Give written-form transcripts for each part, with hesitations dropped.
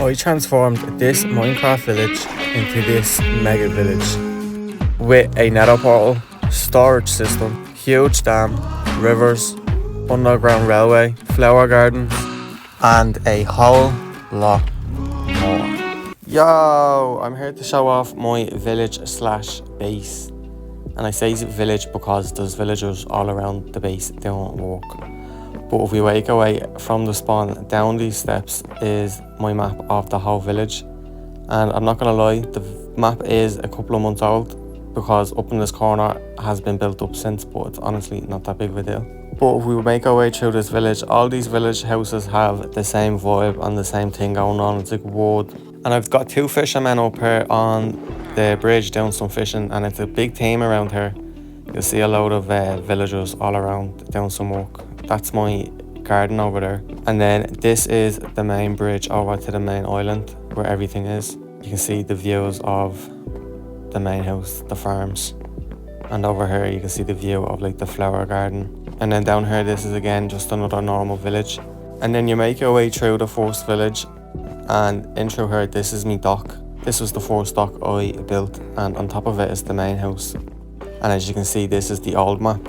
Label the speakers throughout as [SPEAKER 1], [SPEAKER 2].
[SPEAKER 1] I transformed this Minecraft village into this mega village with a nether portal, storage system, huge dam, rivers, underground railway, flower gardens, and a whole lot more. Yo, I'm here to show off my village slash base. And I say village because there's villagers all around the base doing work. But if we make our way from the spawn down these steps is my map of the whole village. And I'm not gonna lie, the map is a couple of months old because up in this corner has been built up since, but it's honestly not that big of a deal. But if we make our way through this village, all these village houses have the same vibe and the same thing going on. It's like wood. And I've got two fishermen up here on the bridge doing some fishing, and it's a big team around here. You'll see a load of villagers all around doing some work. That's my garden over there. And then this is the main bridge over to the main island where everything is. You can see the views of the main house, the farms. And over here you can see the view of like the flower garden. And then down here this is again just another normal village. And then you make your way through the first village, and in through here this is me dock. This was the first dock I built, and on top of it is the main house. And as you can see, this is the old map.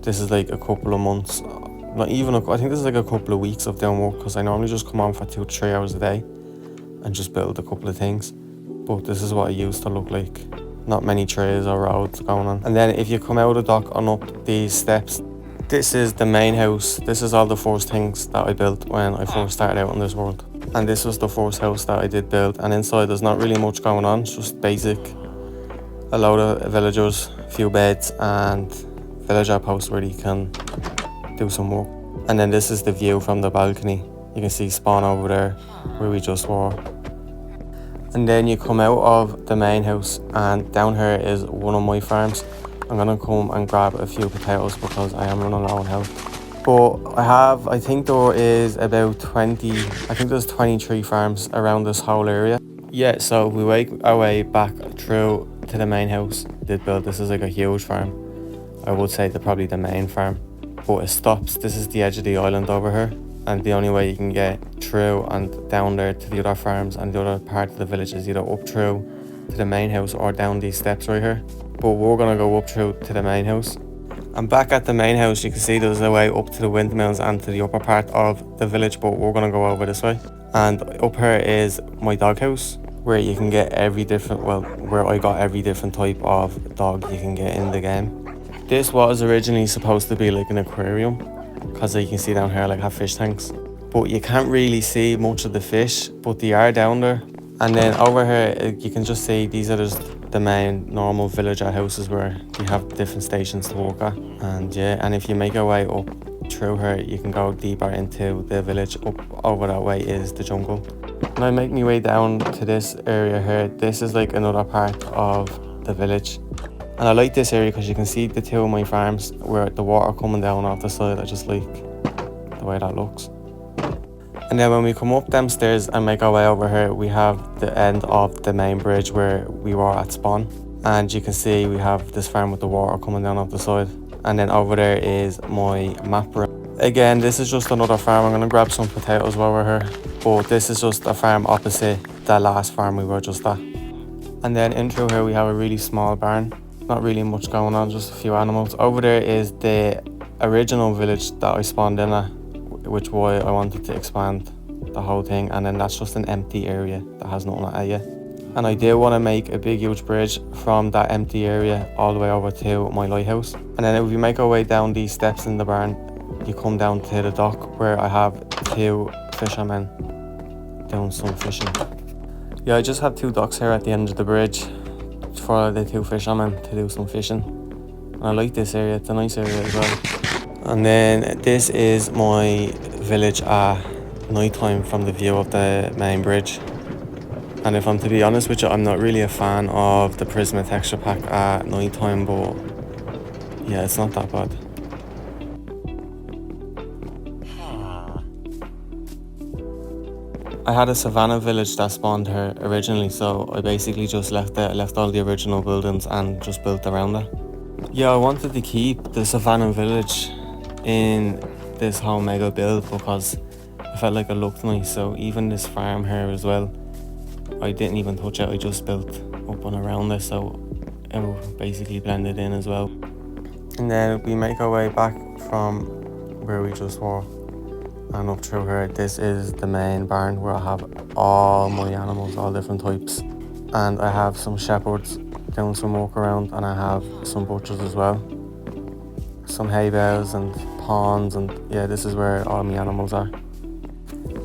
[SPEAKER 1] This is like a couple of months, not even, I think this is like a couple of weeks of doing work, because I normally just come on for 2 to 3 hours a day and just build a couple of things. But this is what it used to look like. Not many trees or roads going on. And then if you come out of the dock and up these steps, this is the main house. This is all the first things that I built when I first started out in this world. And this was the first house that I did build. And inside there's not really much going on, it's just basic. A load of villagers, a few beds, and villager posts where you can do some work. And then this is the view from the balcony. You can see spawn over there where we just were. And then you come out of the main house, and down here is one of my farms. I'm gonna come and grab a few potatoes because I am running low on health. But I think there is about 20, I think there's 23 farms around this whole area. Yeah, so we make our way back through to the main house. This is like a huge farm. I would say probably the main farm. But it stops, this is the edge of the island over here. And the only way you can get through and down there to the other farms and the other part of the village is either up through to the main house or down these steps right here. But we're gonna go up through to the main house. And back at the main house, you can see there's a way up to the windmills and to the upper part of the village, but we're gonna go over this way. And up here is my doghouse, where you can get where I got every different type of dog you can get in the game. This was originally supposed to be like an aquarium, because you can see down here like have fish tanks. But you can't really see much of the fish, but they are down there. And then over here, you can just see these are just the main normal villager houses where you have different stations to work at. And yeah, and if you make your way up through here, you can go deeper into the village. Up over that way is the jungle. When I make my way down to this area here, this is like another part of the village. And I like this area because you can see the two of my farms where the water coming down off the side. I just like the way that looks. And then when we come up them stairs and make our way over here, we have the end of the main bridge where we were at spawn. And you can see we have this farm with the water coming down off the side. And then over there is my map room. Again, this is just another farm. I'm gonna grab some potatoes while we're here. But this is just a farm opposite the last farm we were just at. And then in through here we have a really small barn. Not really much going on, just a few animals. Over there is the original village that I spawned in at, which why I wanted to expand the whole thing. And then that's just an empty area that has nothing at it yet. And I do want to make a big huge bridge from that empty area all the way over to my lighthouse. And then if we make our way down these steps in the barn, you come down to the dock where I have 2 fishermen doing some fishing. Yeah, I just have 2 docks here at the end of the bridge for the 2 fishermen to do some fishing. And I like this area, it's a nice area as well. And then this is my village at night time from the view of the main bridge. And if I'm to be honest with you, I'm not really a fan of the Prisma texture pack at night time, but yeah, it's not that bad. I had a savannah village that spawned here originally, so I basically just left all the original buildings and just built around it. Yeah, I wanted to keep the savannah village in this whole mega build because I felt like it looked nice. So even this farm here as well, I didn't even touch it, I just built up and around it, so it basically blended in as well. And then we make our way back from where we just were and up through here. This is the main barn where I have all my animals, all different types, and I have some shepherds doing some walk around, and I have some butchers as well, some hay bales and ponds, and yeah, this is where all my animals are.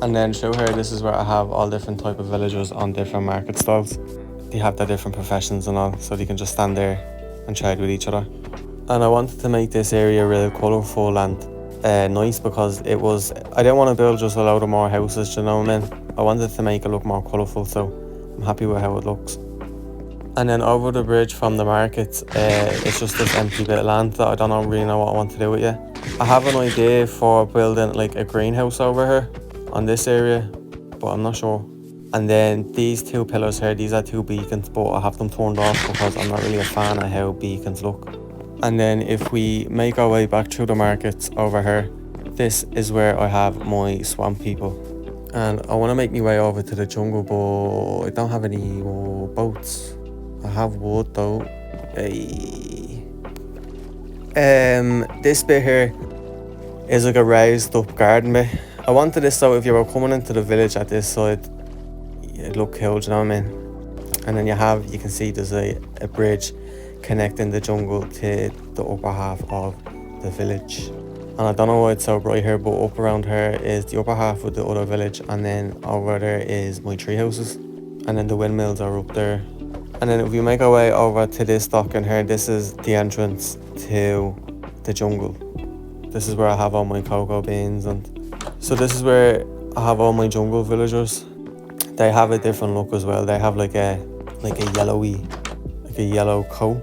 [SPEAKER 1] And then through here, this is where I have all different type of villagers on different market stalls. They have their different professions and all, so they can just stand there and trade with each other. And I wanted to make this area really colourful and nice, because I didn't want to build just a load of more houses, you know what I mean? I wanted to make it look more colourful, so I'm happy with how it looks. And then over the bridge from the market, it's just this empty bit of land that I don't really know what I want to do with yet. I have an idea for building like a greenhouse over here on this area, but I'm not sure. And then these two pillars here, these are two beacons, but I have them turned off because I'm not really a fan of how beacons look. And then if we make our way back through the markets over here, this is where I have my swamp people. And I want to make my way over to the jungle, but I don't have any more boats. I have wood though. This bit here is like a raised up garden bit. I wanted this so if you were coming into the village at this side, it looked cool, do you know what I mean? And then you can see there's a bridge connecting the jungle to the upper half of the village. And I don't know why it's so bright here, but up around here is the upper half of the other village, and then over there is my tree houses, and then the windmills are up there. And then if we make our way over to this dock in here, this is the entrance to the jungle. This is where I have all my cocoa beans, and so this is where I have all my jungle villagers. They have a different look as well. They have like a yellow coat.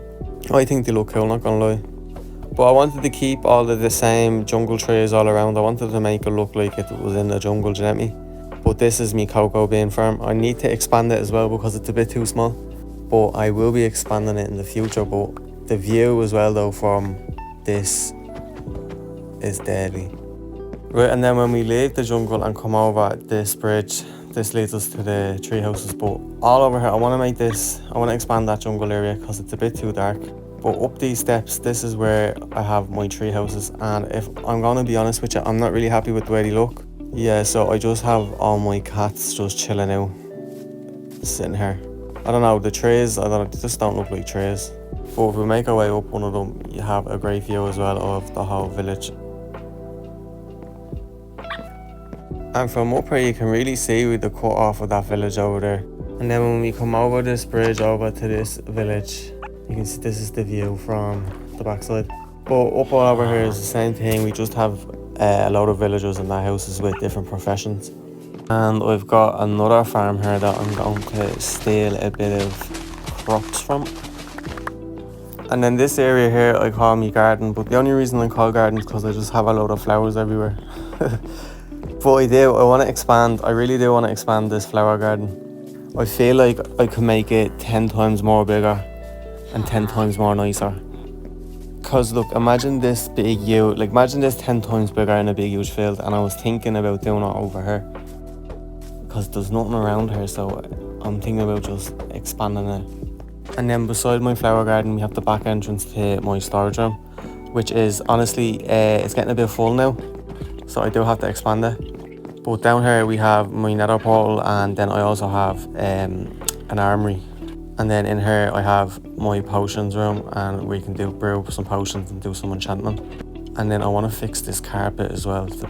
[SPEAKER 1] I think they look cool, not gonna lie. But I wanted to keep all of the same jungle trees all around. I wanted to make it look like it was in the jungle, do you know what I mean? But this is me cocoa bean farm. I need to expand it as well because it's a bit too small. But I will be expanding it in the future. But the view as well though from this is deadly. Right, and then when we leave the jungle and come over this bridge, this leads us to the tree houses. But all over here, I want to expand that jungle area because it's a bit too dark. But up these steps, this is where I have my tree houses, and if I'm gonna be honest with you, I'm not really happy with the way they look. Yeah, so I just have all my cats just chilling out, sitting here. I don't know, the trees, they just don't look like trees. But if we make our way up one of them, you have a great view as well of the whole village. And from up here you can really see the cut off of that village over there. And then when we come over this bridge over to this village, you can see this is the view from the backside. But up all over here is the same thing. We just have a load of villagers in their houses with different professions. And I've got another farm here that I'm going to steal a bit of crops from. And then this area here I call me garden, but the only reason I call garden is because I just have a load of flowers everywhere. But I really do want to expand this flower garden. I feel like I could make it 10 times more bigger and 10 times more nicer. Cause look, imagine this 10 times bigger in a big huge field, and I was thinking about doing it over here. Cause there's nothing around here, so I'm thinking about just expanding it. And then beside my flower garden, we have the back entrance to my storage room, which is honestly, it's getting a bit full now, so I do have to expand it. But down here we have my nether portal, and then I also have an armory. And then in here I have my potions room, and we can brew some potions and do some enchantment. And then I want to fix this carpet as well. It's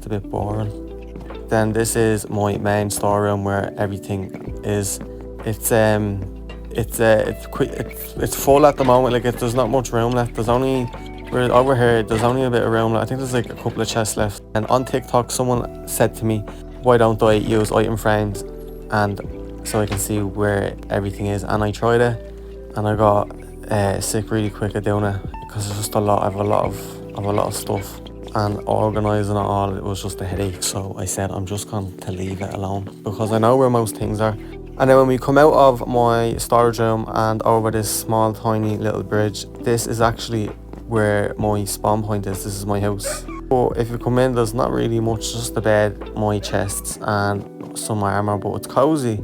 [SPEAKER 1] a bit boring. Then this is my main storeroom where everything is. It's full at the moment. Like there's not much room left. Over here there's only a bit of room left. I think there's like a couple of chests left. And on TikTok someone said to me, why don't I use item frames and so I can see where everything is, and I tried it and I got sick really quick at doing it because it's just a lot. I have a lot of stuff, and organising it all, it was just a headache. So I said I'm just going to leave it alone because I know where most things are. And then when we come out of my storage room and over this small tiny little bridge, this is actually where my spawn point is. This is my house. But if you come in, there's not really much, just a bed, my chests and some armour, but it's cozy.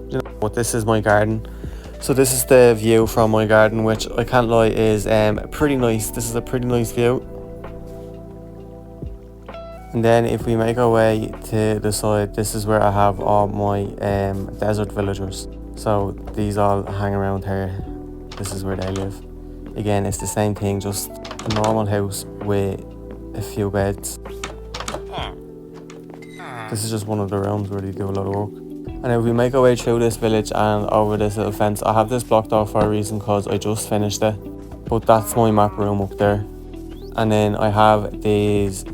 [SPEAKER 1] You know, but this is my garden. So this is the view from my garden, which I can't lie is pretty nice. This is a pretty nice view. And then if we make our way to the side, this is where I have all my desert villagers. So these all hang around here. This is where they live. Again, it's the same thing, just a normal house with a few beds. This is just one of the rooms where they do a lot of work. And if we make our way through this village and over this little fence, I have this blocked off for a reason because I just finished it. But that's my map room up there. And then I have these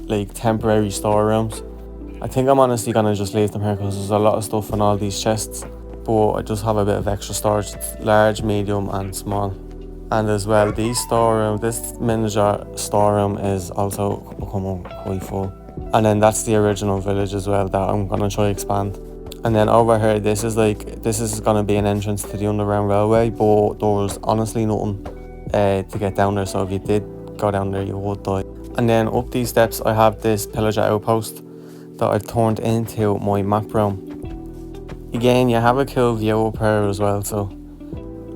[SPEAKER 1] like temporary storerooms. I think I'm honestly gonna just leave them here because there's a lot of stuff in all these chests. But I just have a bit of extra storage. It's large, medium and small. And as well, these storeroom, this miniature storeroom is also becoming quite full. And then that's the original village as well that I'm gonna try expand. And then over here, this is gonna be an entrance to the Underground Railway, but there's honestly nothing to get down there. So if you did go down there, you would die. And then up these steps, I have this pillager outpost that I've turned into my map room. Again, you have a cool view up here as well. So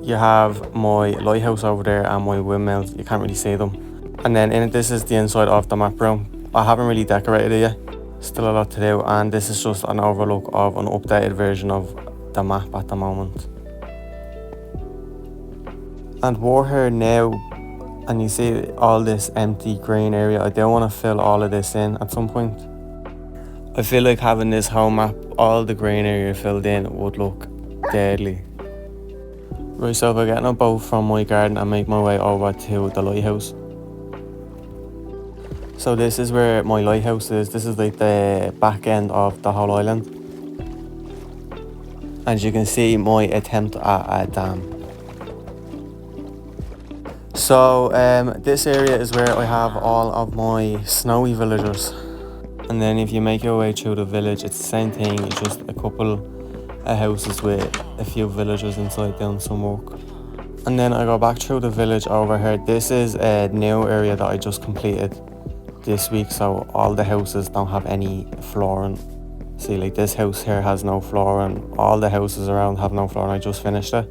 [SPEAKER 1] you have my lighthouse over there and my windmills. You can't really see them. And then this is the inside of the map room. I haven't really decorated it yet. Still a lot to do, and this is just an overlook of an updated version of the map at the moment. And we're here now, and you see all this empty green area. I do want to fill all of this in at some point. I feel like having this whole map, all the green area filled in, would look deadly. Right, so if I get on a boat from my garden and make my way over to the lighthouse. So this is where my lighthouse is. This is like the back end of the whole island. And you can see my attempt at a dam. So this area is where I have all of my snowy villagers. And then if you make your way through the village, it's the same thing. It's just a couple of houses with a few villagers inside doing some work. And then I go back through the village over here. This is a new area that I just completed this week, so all the houses don't have any flooring. See, like this house here has no flooring, all the houses around have no flooring. I just finished it,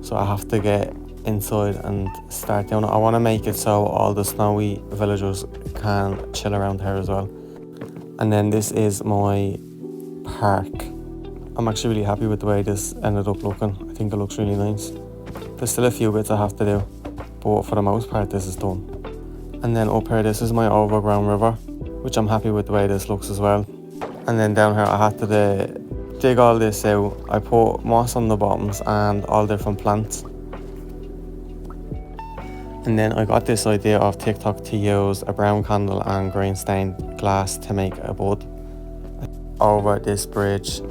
[SPEAKER 1] so I have to get inside and start doing it. I want to make it so all the snowy villagers can chill around here as well. And then this is my park. I'm actually really happy with the way this ended up looking. I think it looks really nice. There's still a few bits I have to do, but for the most part this is done. And then up here, this is my overgrown river, which I'm happy with the way this looks as well. And then down here, I had to dig all this out. I put moss on the bottoms and all different plants. And then I got this idea off TikTok to use a brown candle and green stained glass to make a bud. Over this bridge,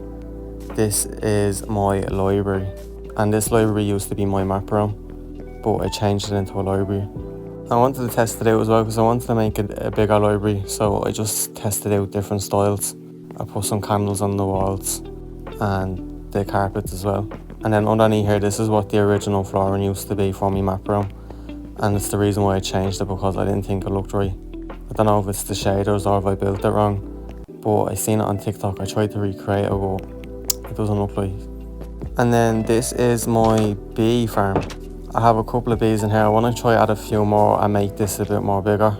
[SPEAKER 1] this is my library. And this library used to be my map room, but I changed it into a library. I wanted to test it out as well because I wanted to make it a bigger library, so I just tested out different styles. I put some candles on the walls and the carpets as well. And then underneath here, this is what the original flooring used to be for my map room. And it's the reason why I changed it, because I didn't think it looked right. I don't know if it's the shaders or if I built it wrong, but I seen it on TikTok. I tried to recreate it, but it doesn't look right. And then this is my bee farm. I have a couple of bees in here. I want to try add a few more and make this a bit more bigger.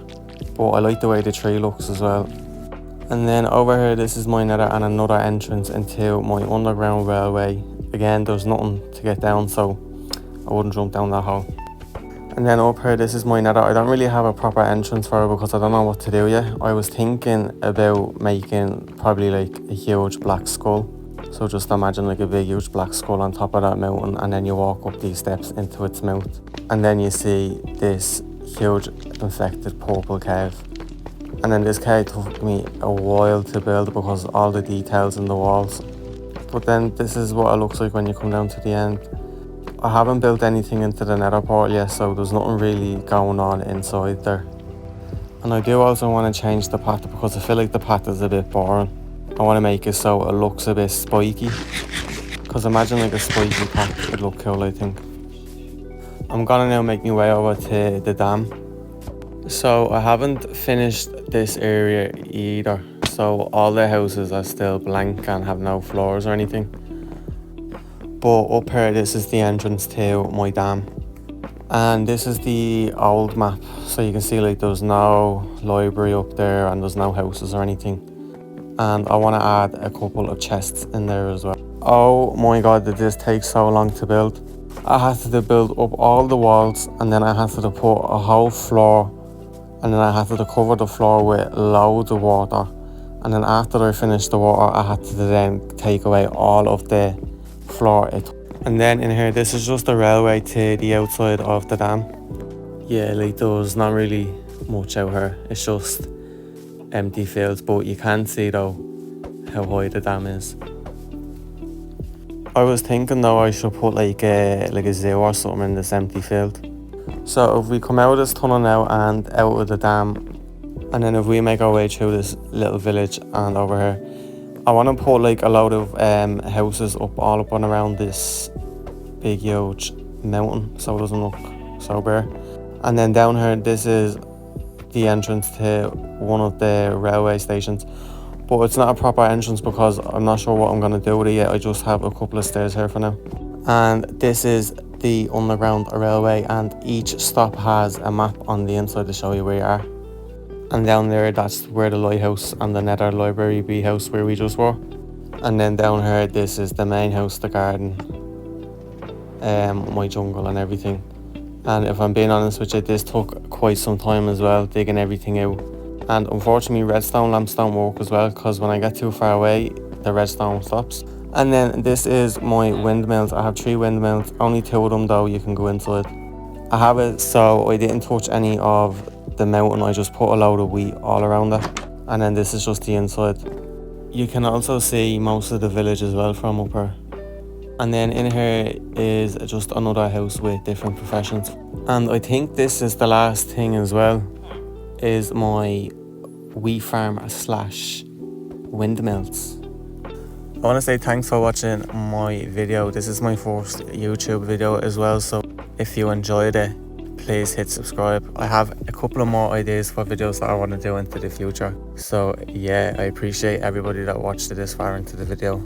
[SPEAKER 1] But I like the way the tree looks as well. And then over here, this is my nether and another entrance into my Underground Railway. Again, there's nothing to get down, so I wouldn't jump down that hole. And then up here, this is my nether. I don't really have a proper entrance for it because I don't know what to do yet. I was thinking about making probably like a huge black skull. So just imagine like a big huge black skull on top of that mountain, and then you walk up these steps into its mouth. And then you see this huge infected purple cave. And then this cave took me a while to build because all the details in the walls. But then this is what it looks like when you come down to the end. I haven't built anything into the nether portal yet, so there's nothing really going on inside there. And I do also want to change the path because I feel like the path is a bit boring. I want to make it so it looks a bit spiky, because imagine like a spiky path would look cool, I think. I'm gonna now make my way over to the dam. So I haven't finished this area either. So all the houses are still blank and have no floors or anything. But up here, this is the entrance to my dam. And this is the old map. So you can see like there's no library up there and there's no houses or anything. And I want to add a couple of chests in there as well. Oh my god, did this take so long to build. I had to build up all the walls, and then I had to put a whole floor, and then I had to cover the floor with loads of water, and then after I finished the water I had to then take away all of the floor. And then in here, this is just a railway to the outside of the dam. Yeah, like there's not really much out here, it's just empty fields, but you can see though how high the dam is. I was thinking though I should put like a zoo or something in this empty field. So if we come out of this tunnel now and out of the dam, and then if we make our way through this little village and over here, I want to put like a load of houses up all up and around this big huge mountain so it doesn't look so bare. And then down here, this is the entrance to one of the railway stations, but it's not a proper entrance because I'm not sure what I'm going to do with it yet. I just have a couple of stairs here for now. And this is the underground railway, and each stop has a map on the inside to show you where you are. And down there, that's where the lighthouse and the Nether Library B house where we just were. And then down here, this is the main house, the garden, my jungle and everything. And if I'm being honest with you, this took quite some time as well, digging everything out. And unfortunately, redstone lamps don't work as well, because when I get too far away, the redstone stops. And then this is my windmills. I have 3 windmills, only 2 of them though you can go inside. I have it so I didn't touch any of the mountain, I just put a load of wheat all around it. And then this is just the inside. You can also see most of the village as well from up here. And then in here is just another house with different professions. And I think this is the last thing as well, is my wheat farm / windmills. I want to say thanks for watching my video. This is my first YouTube video as well, so if you enjoyed it, please hit subscribe. I have a couple of more ideas for videos that I want to do into the future. So yeah, I appreciate everybody that watched this far into the video.